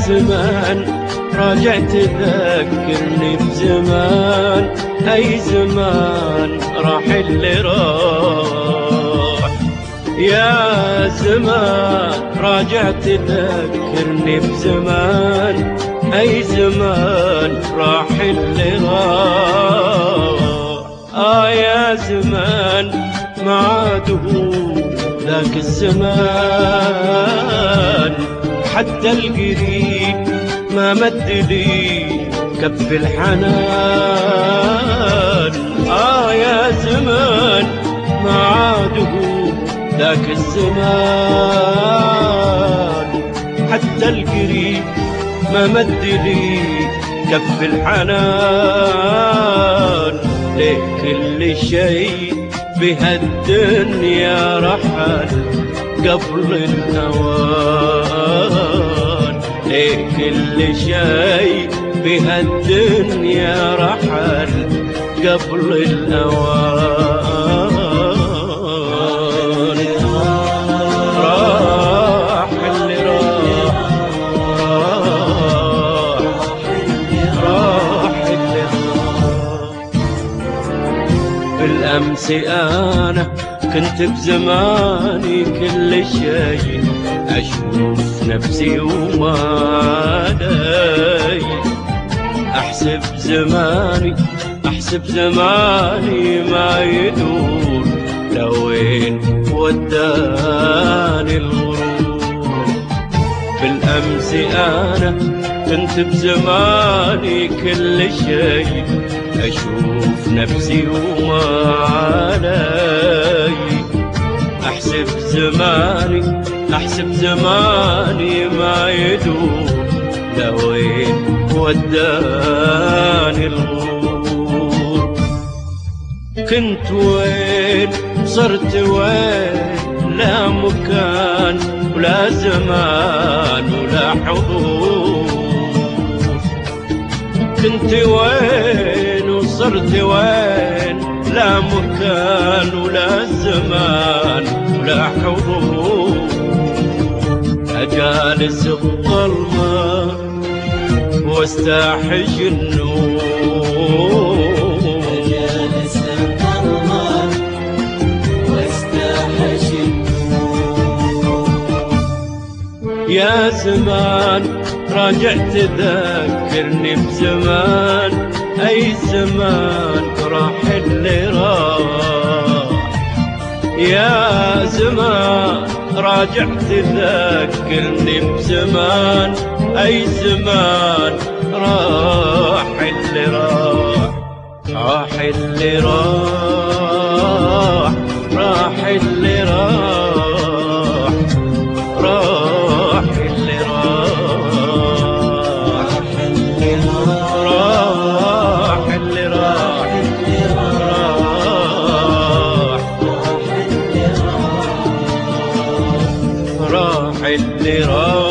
زمان راجع تذكرني بزمان، أي زمان راح اللي راح. يا زمان راجع تذكرني بزمان، أي زمان راح اللي راح. يا زمان ما عاد هو ذاك الزمان، حتى القريب ما مد لي كف الحنان. يا زمان ما عاد هو ذاك الزمان، حتى القريب ما مد لي كف الحنان. ليه كل شيء بهالدنيا رحل قبل الأوان، ليه كل شيء بهالدنيا رحل قبل الأوان. راح اللي راح، راح اللي راح. بالأمس أنا كنت بزماني كل شيء أشوف نفسي وما علي، أحسب زماني ما يدور لوين وداني الغرور. بالأمس أنا كنت بزماني كل شيء أشوف نفسي وما علي، أحسب زماني ما يدور لوين وداني الغرور. كنت وين صرت وين، لا مكان ولا زمان ولا حضور. كنت وين وصرت وين، لا مكان ولا زمان ولا حضور. أجالس الظلمة واستحج النور، أجالس الظلمة واستحج النور. يا زمان راجع تذكرني بزمان، أي زمان راح اللي راح. يا زمان راجع تذكرني بزمان، أي زمان راح اللي راح. راح اللي راح، راح اللي راح، راح اللي راح، راح اللي راح، راح اللي راح.